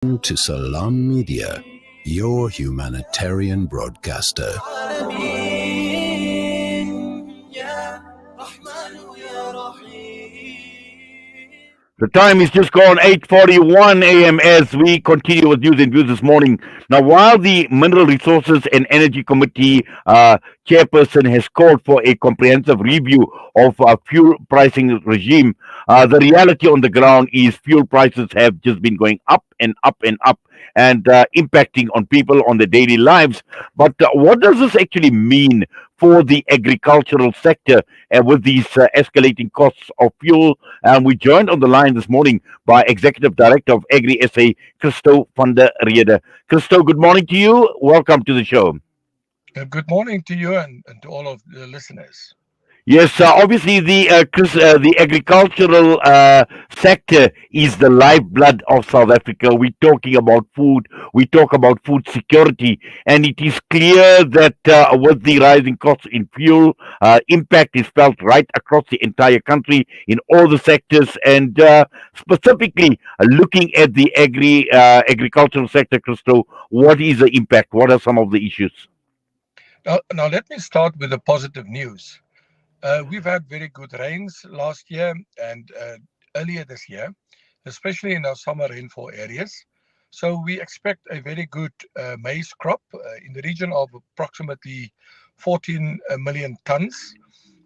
To Salam Media, your humanitarian broadcaster. The time is just gone 8:41 a.m. as we continue with news and views this morning. Now, while the Mineral Resources and Energy Committee chairperson has called for a comprehensive review of fuel pricing regime, the reality on the ground is fuel prices have just been going up and up and up and impacting on people on their daily lives. But what does this actually mean for the agricultural sector with these escalating costs of fuel? And we joined on the line this morning by Executive Director of AgriSA, Christo van der Reede. Christo, good morning to you. Welcome to the show. Good morning to you and to all of the listeners. Yes, obviously the agricultural sector is the lifeblood of South Africa. We're talking about food, we talk about food security, and it is clear that with the rising costs in fuel, impact is felt right across the entire country in all the sectors, and specifically looking at the agricultural sector, Christo, what is the impact? What are some of the issues? Now let me start with the positive news. We've had very good rains last year and earlier this year, especially in our summer rainfall areas. So we expect a very good maize crop in the region of approximately 14 million tons.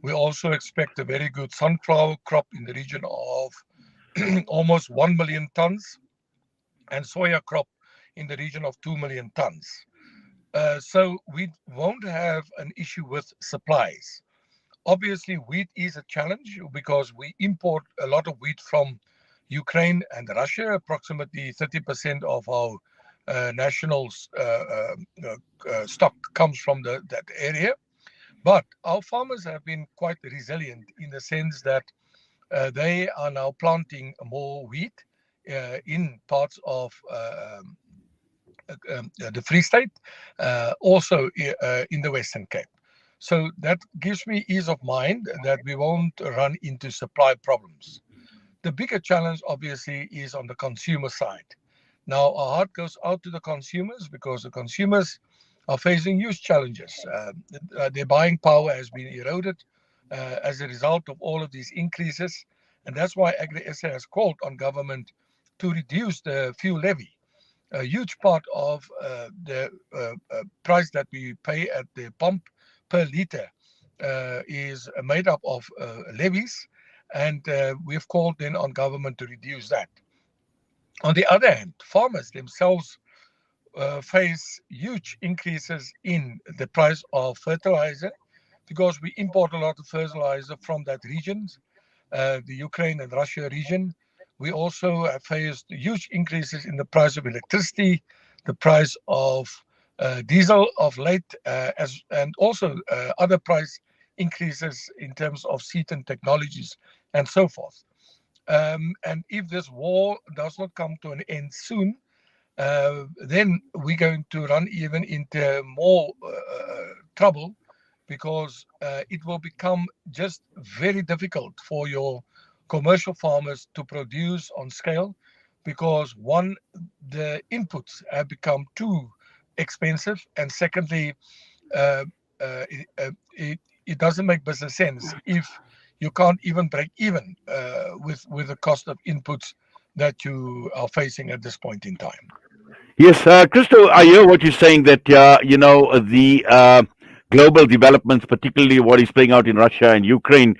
We also expect a very good sunflower crop in the region of almost 1 million tons and soya crop in the region of 2 million tons. So we won't have an issue with supplies. Obviously, wheat is a challenge because we import a lot of wheat from Ukraine and Russia. Approximately 30% of our national stock comes from that area. But our farmers have been quite resilient in the sense that they are now planting more wheat in parts of the Free State, also in the Western Cape. So that gives me ease of mind that we won't run into supply problems. The bigger challenge, obviously, is on the consumer side. Now, our heart goes out to the consumers because the consumers are facing huge challenges. Their buying power has been eroded as a result of all of these increases. And that's why AgriSA has called on government to reduce the fuel levy. A huge part of the price that we pay at the pump per liter is made up of levies, and we've called then on government to reduce that. On the other hand, farmers themselves face huge increases in the price of fertilizer because we import a lot of fertilizer from that region, the Ukraine and Russia region. We also have faced huge increases in the price of electricity, the price of diesel of late, and also other price increases in terms of seed and technologies and so forth. And if this war does not come to an end soon, then we're going to run even into more trouble because it will become just very difficult for your commercial farmers to produce on scale because one, the inputs have become too expensive, and secondly, uh, it doesn't make business sense if you can't even break even with the cost of inputs that you are facing at this point in time. Yes, Christo, I hear what you're saying that, the global developments, particularly what is playing out in Russia and Ukraine,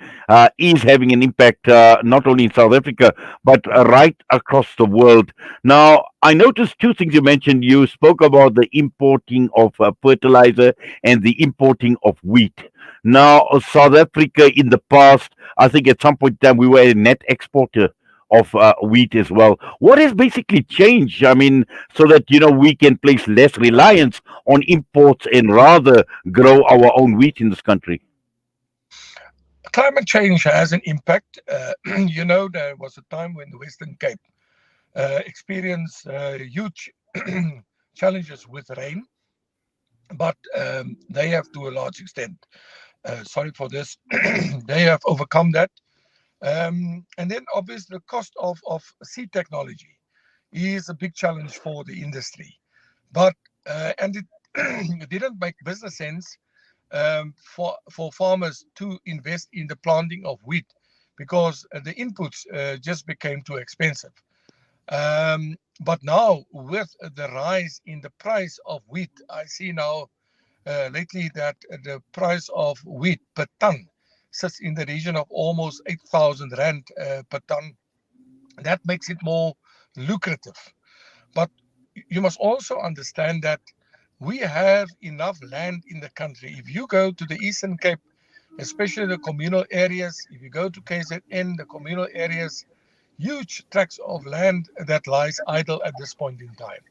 is having an impact not only in South Africa, but right across the world. Now, I noticed two things you mentioned. You spoke about the importing of fertilizer and the importing of wheat. Now, South Africa in the past, I think at some point in time, we were a net exporter of wheat as well. What has basically changed? I mean, so that we can place less reliance on imports and rather grow our own wheat in this country. Climate change has an impact. There was a time when the Western Cape experienced huge challenges with rain, but they have, to a large extent, sorry for this, they have overcome that. And then, obviously, the cost of seed technology is a big challenge for the industry. But and it, it didn't make business sense for farmers to invest in the planting of wheat because the inputs just became too expensive. But now, with the rise in the price of wheat, I see now lately that the price of wheat per ton sits in the region of almost 8,000 rand per ton. That makes it more lucrative. But you must also understand that we have enough land in the country. If you go to the Eastern Cape, especially the communal areas, if you go to KZN, the communal areas, huge tracts of land that lies idle at this point in time.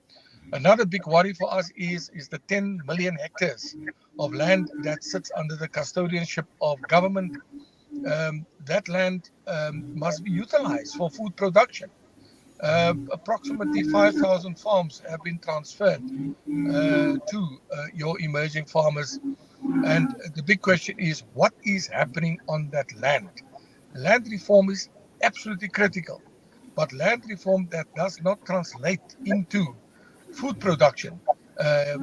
Another big worry for us is the 10 million hectares of land that sits under the custodianship of government. That land must be utilized for food production. Approximately 5,000 farms have been transferred to your emerging farmers. And the big question is, what is happening on that land? Land reform is absolutely critical, but land reform that does not translate into food production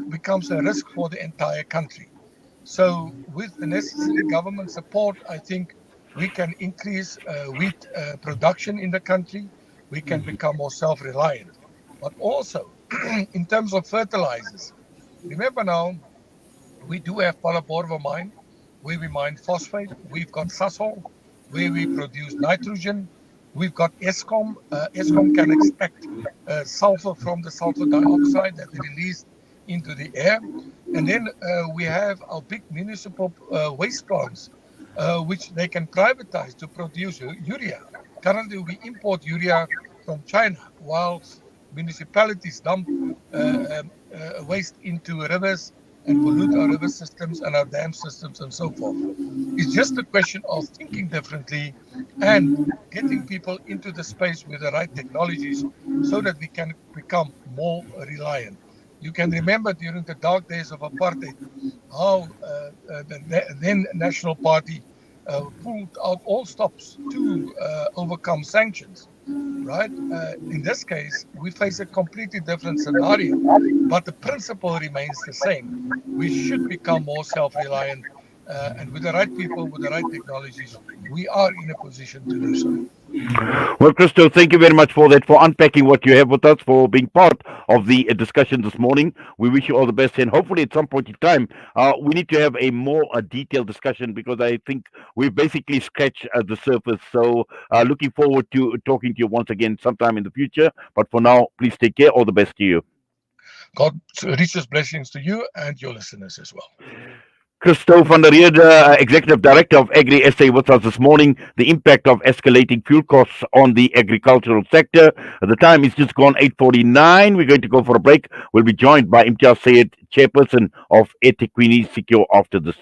becomes a risk for the entire country. So, with the necessary government support, I think we can increase wheat production in the country. We can become more self reliant. But also, in terms of fertilizers, remember now, we do have Phalaborwa mine where we mine phosphate. We've got Sasol where we produce nitrogen. We've got Eskom. Eskom can extract sulfur from the sulfur dioxide that is released into the air. And then we have our big municipal waste plants, which they can privatize to produce urea. Currently, we import urea from China, whilst municipalities dump waste into rivers and pollute our river systems and our dam systems and so forth. It's just a question of thinking differently and getting people into the space with the right technologies so that we can become more reliant. You can remember during the dark days of apartheid how the then National Party pulled out all stops to overcome sanctions, right? In this case, we face a completely different scenario, but the principle remains the same. We should become more self-reliant, and with the right people, with the right technologies, we are in a position to do so. Well, Christo, thank you very much for that, for unpacking what you have with us, for being part of the discussion this morning. We wish you all the best, and hopefully, at some point in time, we need to have a more detailed discussion because I think we've basically scratched the surface. So, looking forward to talking to you once again sometime in the future. But for now, please take care. All the best to you. God richest blessings to you and your listeners as well. Christo van der Reede, Executive Director of AgriSA, with us this morning. The impact of escalating fuel costs on the agricultural sector. The time is just gone 8:49. We're going to go for a break. We'll be joined by Imtiaz Sayed, Chairperson of eThekwini Secure after this.